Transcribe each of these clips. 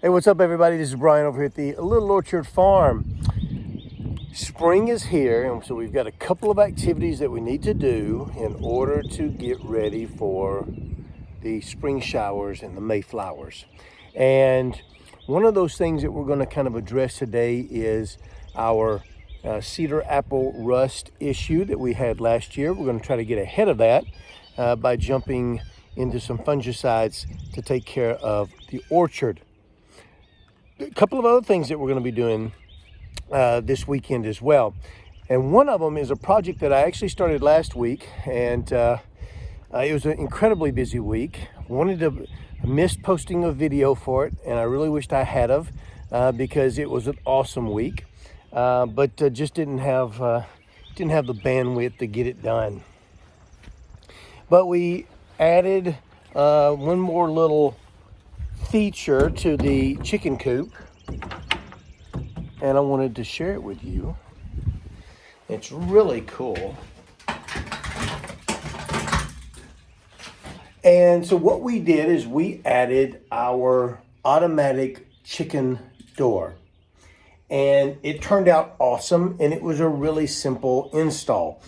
Hey, what's up, everybody? This is Brian over here at the Little Orchard Farm. Spring is here, and so we've got a couple of activities that we need to do in order to get ready for the spring showers and the Mayflowers. And one of those things that we're going to kind of address today is our cedar apple rust issue that we had last year. We're going to try to get ahead of that by jumping into some fungicides to take care of the orchard. A couple of other things that we're going to be doing this weekend as well. And one of them is a project that I actually started last week, and it was an incredibly busy week. Missed posting a video for it, and I really wished I had of because it was an awesome week, but just didn't have the bandwidth to get it done. But we added one more little feature to the chicken coop, and I wanted to share it with you. It's really cool. And so what we did is we added our automatic chicken door, and it turned out awesome, and it was a really simple install.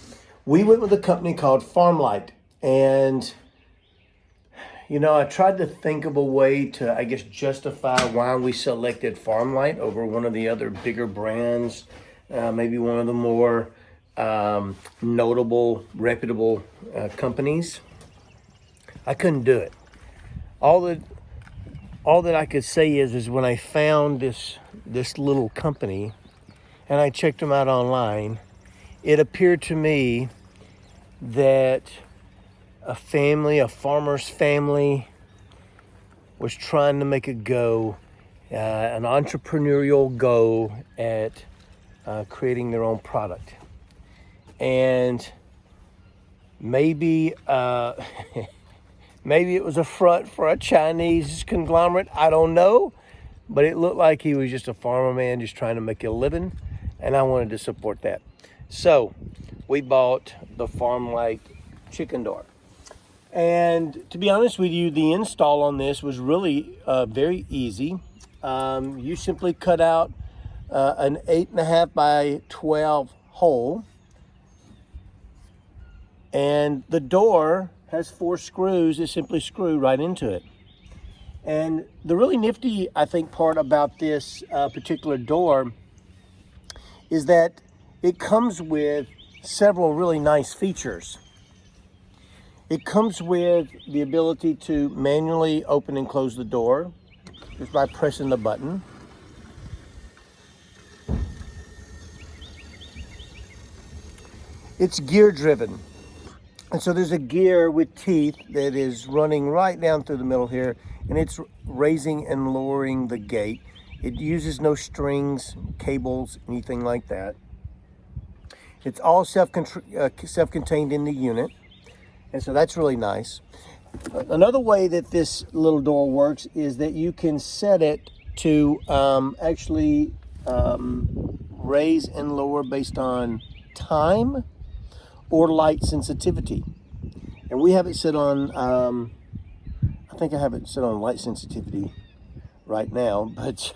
We went with a company called FarmLite, and you know, I tried to think of a way to, I guess, justify why we selected FarmLite over one of the other bigger brands, maybe one of the more notable, reputable companies. I couldn't do it. All that I could say is when I found this little company and I checked them out online, it appeared to me that a farmer's family was trying to make a go, an entrepreneurial go at creating their own product. And maybe maybe it was a front for a Chinese conglomerate, I don't know. But it looked like he was just a farmer man just trying to make a living, and I wanted to support that. So we bought the FarmLite Chicken Door. And to be honest with you, the install on this was really very easy. You simply cut out an 8.5 by 12 hole, and the door has 4 screws that simply screw right into it. And the really nifty, I think, part about this particular door is that it comes with several really nice features. It comes with the ability to manually open and close the door just by pressing the button. It's gear driven. And so there's a gear with teeth that is running right down through the middle here, and it's raising and lowering the gate. It uses no strings, cables, anything like that. It's all self-contained in the unit. And so that's really nice. Another way that this little door works is that you can set it to actually raise and lower based on time or light sensitivity. And we have it set on, I think I have it set on light sensitivity right now, but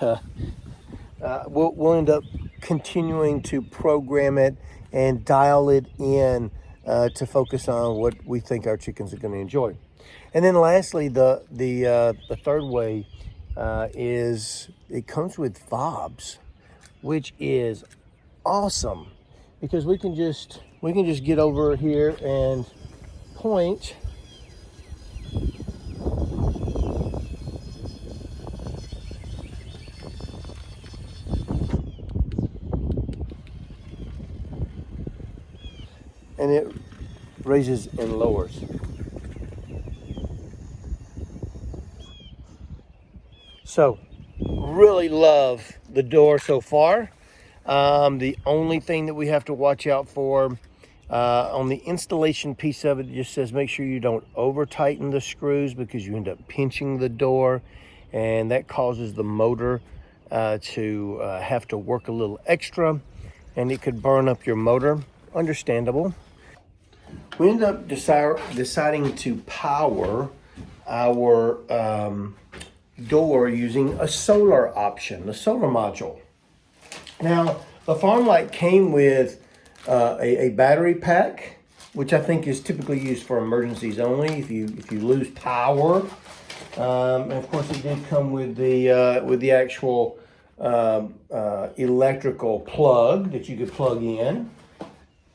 we'll end up continuing to program it and dial it in to focus on what we think our chickens are going to enjoy. And then lastly, the third way is it comes with fobs, which is awesome because we can just get over here and point. And it raises and lowers. So, really love the door so far. The only thing that we have to watch out for on the installation piece of it, just says make sure you don't over tighten the screws because you end up pinching the door, and that causes the motor to have to work a little extra, and it could burn up your motor. Understandable. We ended up deciding to power our door using a solar option, the solar module. Now, the FarmLite came with a battery pack, which I think is typically used for emergencies only. If you lose power, and of course it did come with the actual electrical plug that you could plug in.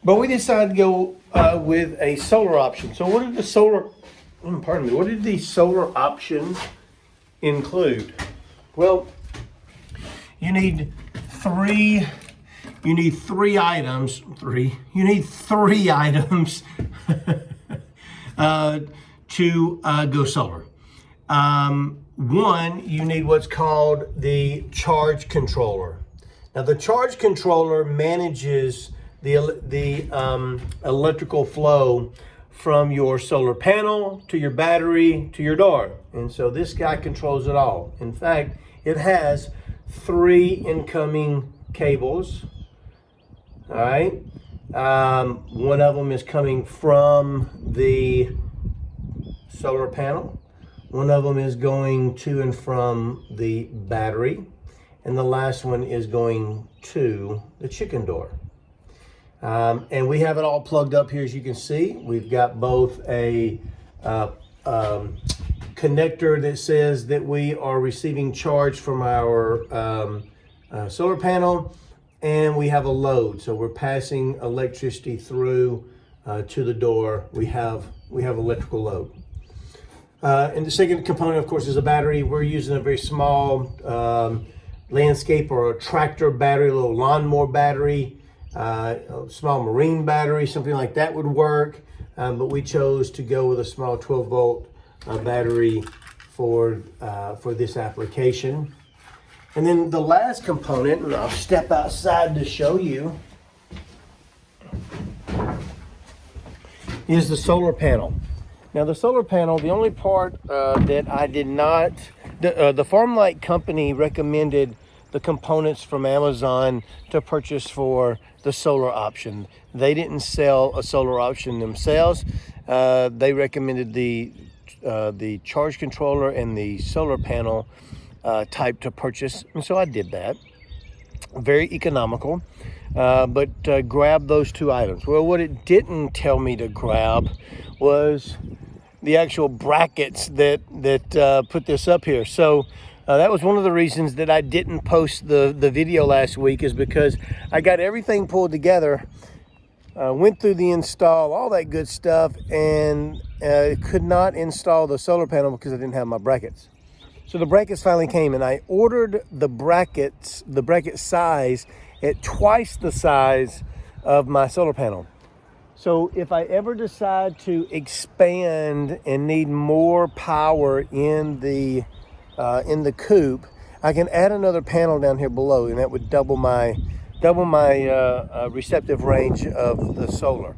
But we decided to go with a solar option. So what did the solar option include? Well, you need three items to go solar. One, you need what's called the charge controller. Now, the charge controller manages the electrical flow from your solar panel to your battery to your door. And so this guy controls it all. In fact, it has 3 incoming cables. All right. One of them is coming from the solar panel. One of them is going to and from the battery. And the last one is going to the chicken door. And we have it all plugged up here, as you can see. We've got both a connector that says that we are receiving charge from our solar panel, and we have a load. So we're passing electricity through to the door. We have electrical load. And the second component, of course, is a battery. We're using a very small landscape or a tractor battery, a little lawnmower battery. A small marine battery, something like that would work, but we chose to go with a small 12-volt battery for this application. And then the last component, and I'll step outside to show you, is the solar panel. Now, the solar panel, the only part that I did not, the FarmLite company recommended the components from Amazon to purchase for the solar option. They didn't sell a solar option themselves. They recommended the charge controller and the solar panel type to purchase, and so I did that. Very economical, but grab those 2 items. Well, what it didn't tell me to grab was the actual brackets that put this up here. So that was one of the reasons that I didn't post the video last week, is because I got everything pulled together, went through the install, all that good stuff, and could not install the solar panel because I didn't have my brackets. So the brackets finally came, and I ordered the bracket size at twice the size of my solar panel. So if I ever decide to expand and need more power in the coop, I can add another panel down here below, and that would double my receptive range of the solar.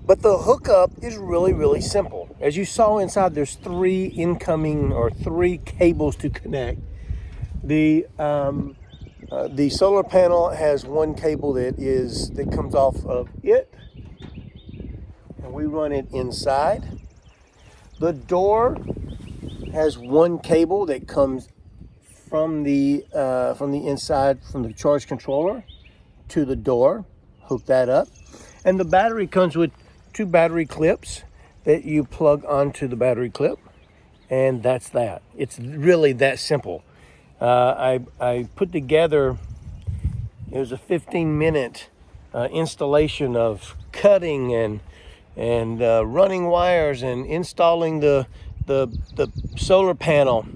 But the hookup is really, really simple. As you saw inside, there's 3 incoming or 3 cables to connect. The solar panel has 1 cable that comes off of it, and we run it inside. The door has 1 cable that comes from the inside, from the charge controller to the door. Hook that up, and the battery comes with 2 battery clips that you plug onto the battery clip, and that's that. It's really that simple. I put together, it was a 15-minute installation of cutting and running wires and installing the solar panel.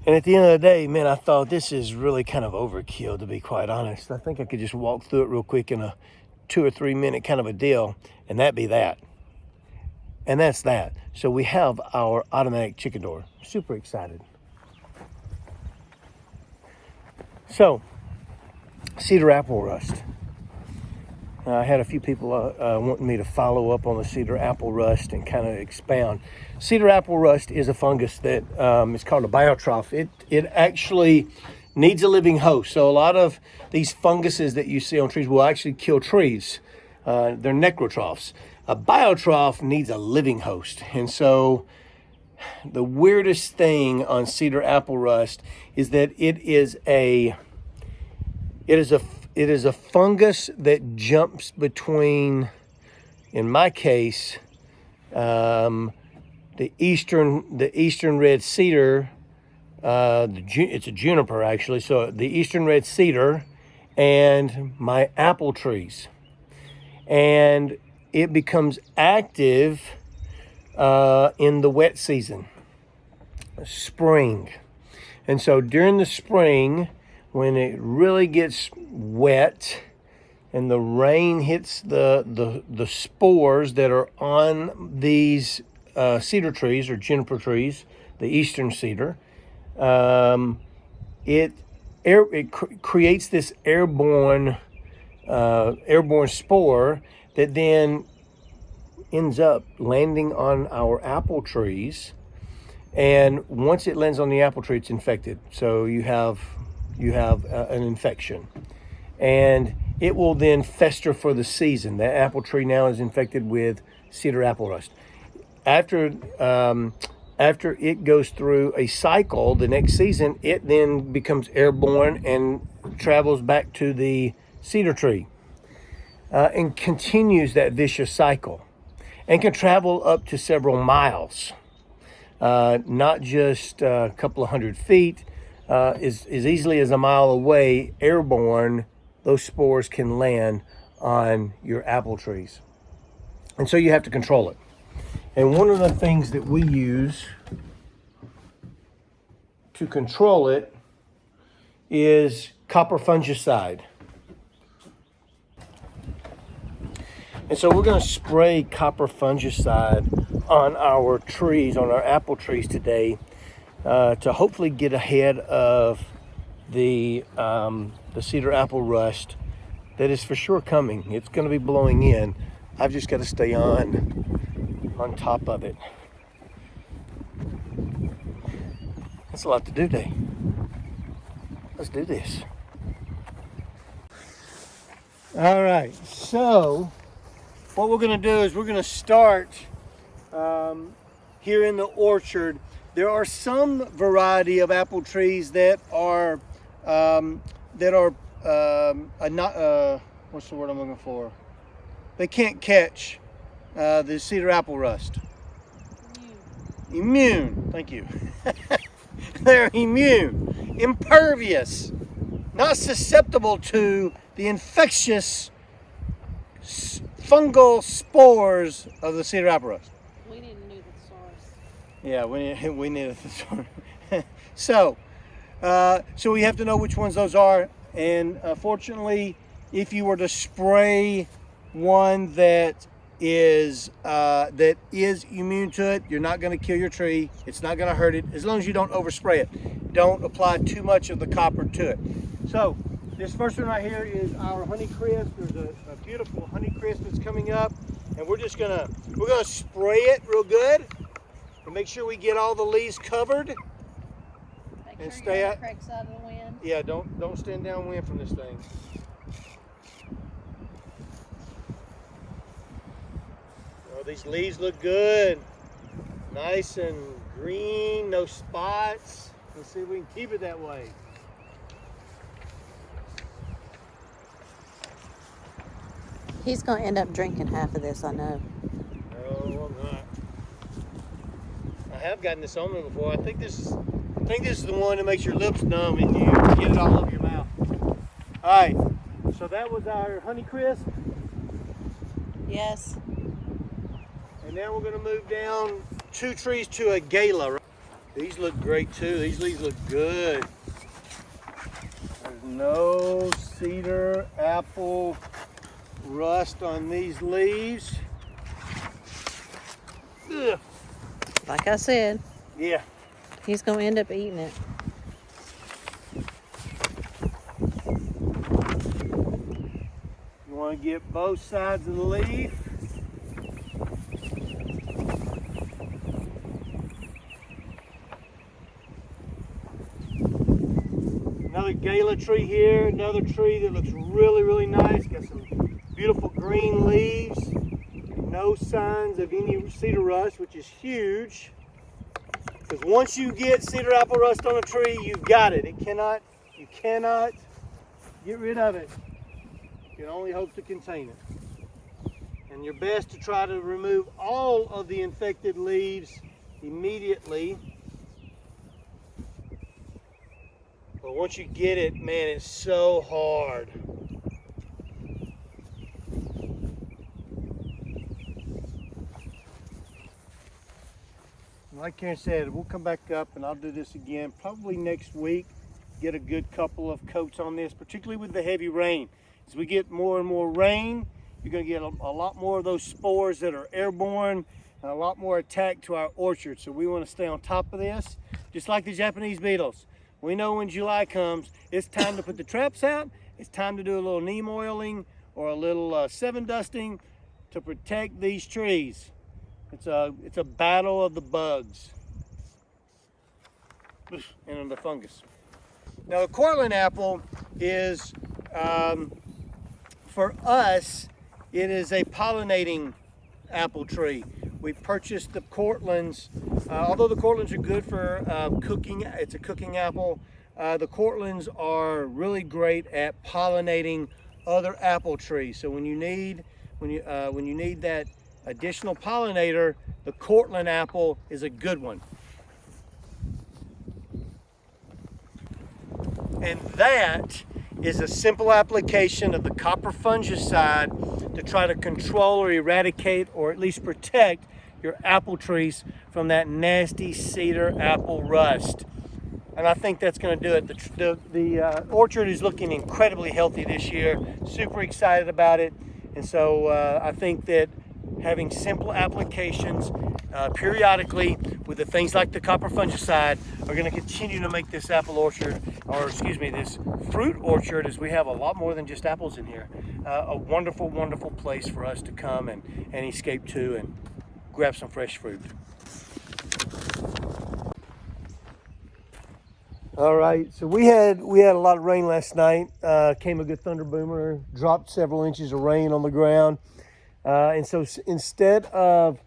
And at the end of the day, man, I thought this is really kind of overkill, to be quite honest. I think I could just walk through it real quick in a 2 or 3 minute kind of a deal, and that'd be that. And that's that. So we have our automatic chicken door. Super excited. So, cedar apple rust. I had a few people wanting me to follow up on the cedar apple rust and kind of expound. Cedar apple rust is a fungus that is called a biotroph. It actually needs a living host. So a lot of these funguses that you see on trees will actually kill trees. They're necrotrophs. A biotroph needs a living host. And so the weirdest thing on cedar apple rust is that it is a fungus that jumps between, in my case, the eastern red cedar. It's a juniper actually. So the eastern red cedar and my apple trees, and it becomes active in the wet season, spring. And so during the spring, when it really gets wet and the rain hits the spores that are on these cedar trees or juniper trees, the eastern cedar, it creates this airborne spore that then ends up landing on our apple trees. And once it lands on the apple tree, it's infected. So you have an infection, and it will then fester for the season. That apple tree now is infected with cedar apple rust. After it goes through a cycle, the next season, it then becomes airborne and travels back to the cedar tree and continues that vicious cycle, and can travel up to several miles, not just a couple of 100 feet. As easily as a mile away, airborne, those spores can land on your apple trees. And so you have to control it. And one of the things that we use to control it is copper fungicide. And so we're going to spray copper fungicide on our trees, on our apple trees today, to hopefully get ahead of the cedar apple rust that is for sure coming. It's going to be blowing in. I've just got to stay on top of it. That's a lot to do today. Let's do this. All right, so what we're going to do is we're going to start here in the orchard. There are some variety of apple trees that are not what's the word I'm looking for? They can't catch the cedar apple rust. Immune. Thank you. They're immune, impervious, not susceptible to the infectious fungal spores of the cedar apple rust. We need a new thesaurus. Yeah, we need a thesaurus. So we have to know which ones those are. And fortunately, if you were to spray one that is immune to it, you're not going to kill your tree. It's not going to hurt it, as long as you don't overspray it. Don't apply too much of the copper to it. So this first one right here is our Honeycrisp. There's a beautiful Honeycrisp that's coming up, and we're gonna spray it real good and make sure we get all the leaves covered. Make sure you're on the correct side of the wind. Yeah, don't stand downwind from this thing. Oh, these leaves look good. Nice and green, no spots. Let's see if we can keep it that way. He's going to end up drinking half of this, I know. No, I'm not. I have gotten this on me before. I think this is the one that makes your lips numb and you get it all over your mouth. All right, so that was our Honeycrisp. Yes. And now we're going to move down 2 trees to a Gala. These look great too. These leaves look good. There's no cedar apple rust on these leaves. Ugh. Like I said. Yeah. He's going to end up eating it. You want to get both sides of the leaf. Another Gala tree here, another tree that looks really, really nice. Got some beautiful green leaves. No signs of any cedar rust, which is huge. Because once you get cedar apple rust on a tree, you've got it. You cannot get rid of it. You can only hope to contain it. And your best to try to remove all of the infected leaves immediately. But once you get it, man, it's so hard. Like Karen said, we'll come back up and I'll do this again probably next week. Get a good couple of coats on this, particularly with the heavy rain. As we get more and more rain, you're going to get a lot more of those spores that are airborne and a lot more attack to our orchard. So we want to stay on top of this, just like the Japanese beetles. We know when July comes, it's time to put the traps out. It's time to do a little neem oiling or a little 7 dusting to protect these trees. It's a battle of the bugs and the fungus. Now the Cortland apple is, for us, it is a pollinating apple tree. We purchased the Cortlands, although the Cortlands are good for cooking, it's a cooking apple. The Cortlands are really great at pollinating other apple trees. So when you need that additional pollinator, the Cortland apple is a good one. And that is a simple application of the Copper Fungicide to try to control or eradicate or at least protect your apple trees from that nasty cedar apple rust. And I think that's going to do it. The orchard is looking incredibly healthy this year. Super excited about it. And so I think that having simple applications periodically with the things like the Copper Fungicide are going to continue to make this apple orchard, or excuse me, this fruit orchard, as we have a lot more than just apples in here, a wonderful, wonderful place for us to come and escape to and grab some fresh fruit. All right, so we had a lot of rain last night. Came a good thunder boomer, dropped several inches of rain on the ground. And so instead of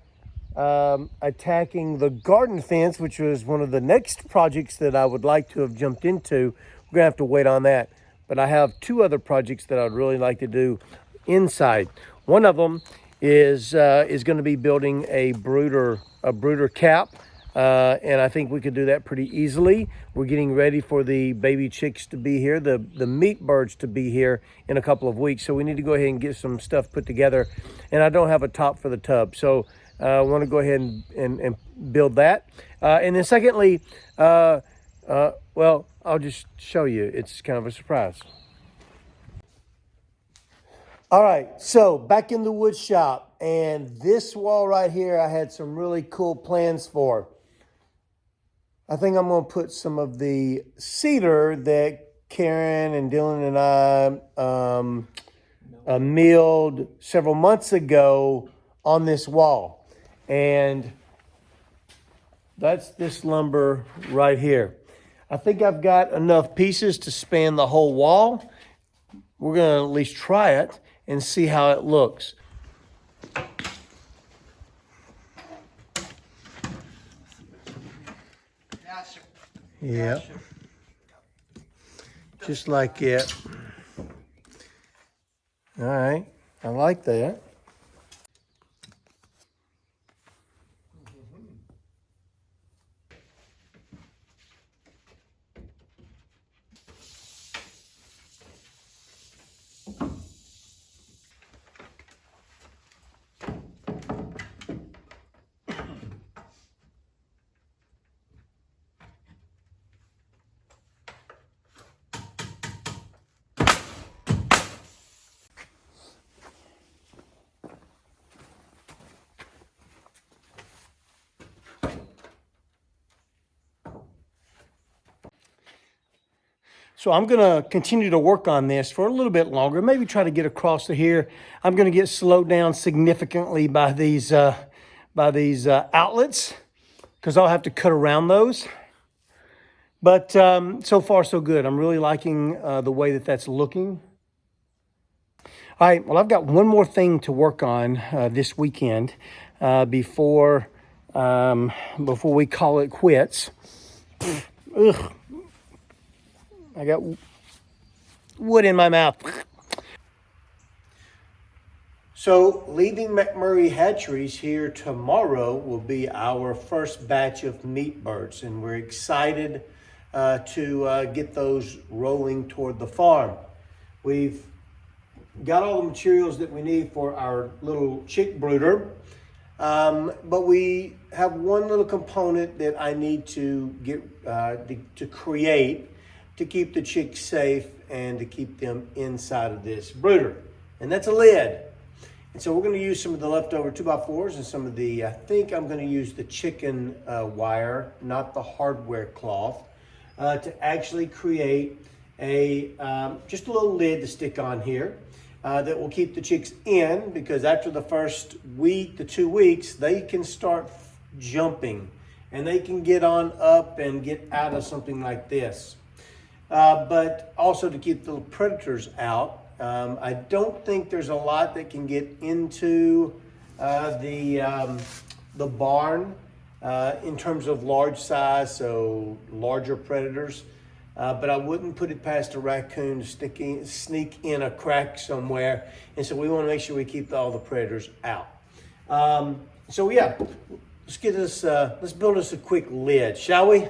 attacking the garden fence, which was one of the next projects that I would like to have jumped into, we're gonna have to wait on that. But I have 2 other projects that I'd really like to do inside. One of them is going to be building a brooder cap. And I think we could do that pretty easily. We're getting ready for the baby chicks to be here, the meat birds to be here in a couple of weeks. So we need to go ahead and get some stuff put together. And I don't have a top for the tub. So I want to go ahead and build that. And then secondly, well, I'll just show you. It's kind of a surprise. All right, so back in the wood shop. And this wall right here, I had some really cool plans for. I think I'm going to put some of the cedar that Karen and Dylan and I milled several months ago on this wall. And that's this lumber right here. I think I've got enough pieces to span the whole wall. We're going to at least try it and see how it looks. Yeah, just like it. All right, I like that. So I'm going to continue to work on this for a little bit longer, maybe try to get across to here. I'm going to get slowed down significantly by these outlets because I'll have to cut around those. But so far, so good. I'm really liking the way that that's looking. All right, well, I've got one more thing to work on this weekend before before we call it quits. Ugh. I got wood in my mouth. So leaving McMurray Hatcheries here tomorrow will be our first batch of meat birds, and we're excited to get those rolling toward the farm. We've got all the materials that we need for our little chick brooder, but we have one little component that I need to get to create to keep the chicks safe and to keep them inside of this brooder, and that's a lid. And so we're going to use some of the leftover 2x4s and some of the, I think I'm going to use the chicken wire, not the hardware cloth, to actually create a just a little lid to stick on here that will keep the chicks in, because after the first week to 2 weeks, they can start jumping and they can get on up and get out of something like this. But also to keep the predators out. I don't think there's a lot that can get into the barn in terms of large size, so larger predators. But I wouldn't put it past a raccoon to sneak in a crack somewhere. And so we want to make sure we keep all the predators out. So yeah, let's build us a quick lid, shall we?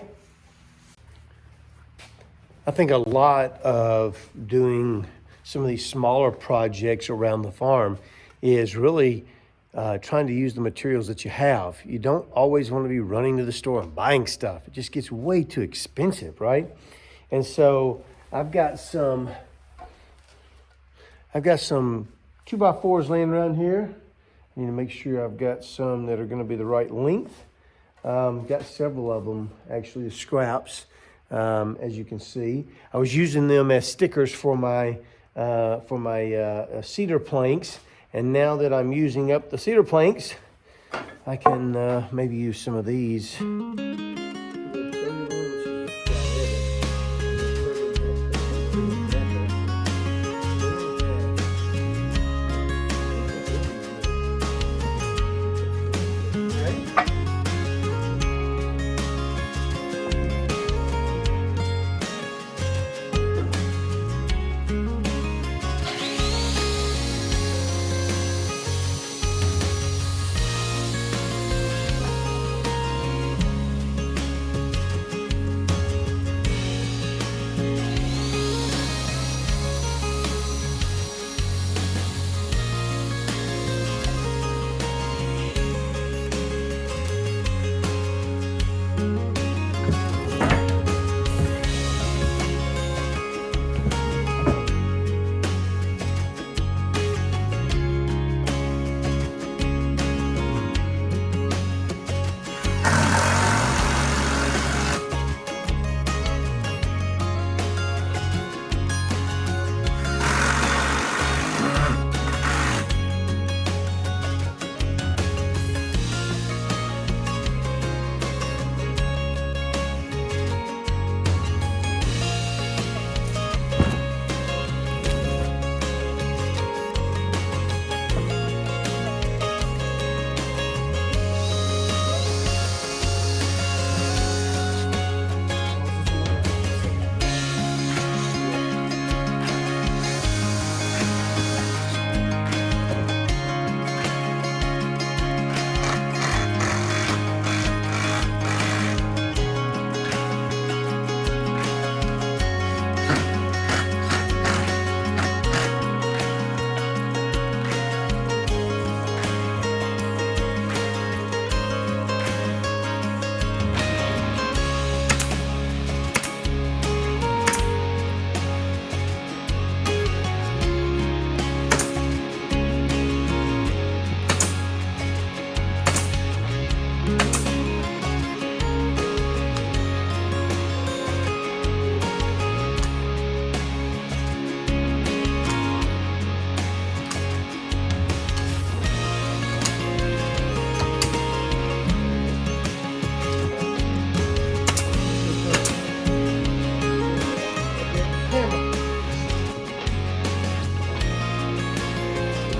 I think a lot of doing some of these smaller projects around the farm is really trying to use the materials that you have. You don't always want to be running to the store and buying stuff. It just gets way too expensive, right? And so I've got some 2x4s laying around here. I need to make sure I've got some that are going to be the right length. Got several of them, actually, the scraps, as you can see. I was using them as stickers for my cedar planks, and now that I'm using up the cedar planks, I can maybe use some of these.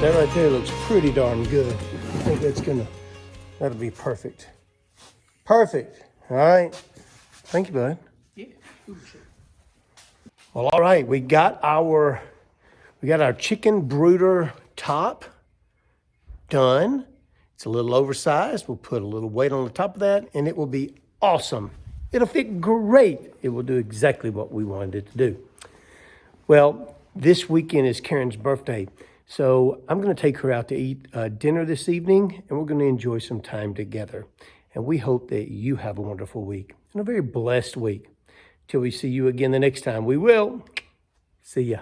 That right there looks pretty darn good. I think that'll be perfect. Perfect. All right. Thank you, bud. Yeah, woodshop. Well, all right. We got our chicken brooder top done. It's a little oversized. We'll put a little weight on the top of that, and it will be awesome. It'll fit great. It will do exactly what we wanted it to do. Well, this weekend is Karen's birthday, so I'm going to take her out to eat dinner this evening, and we're going to enjoy some time together. And we hope that you have a wonderful week and a very blessed week. Till we see you again the next time, we will. See ya.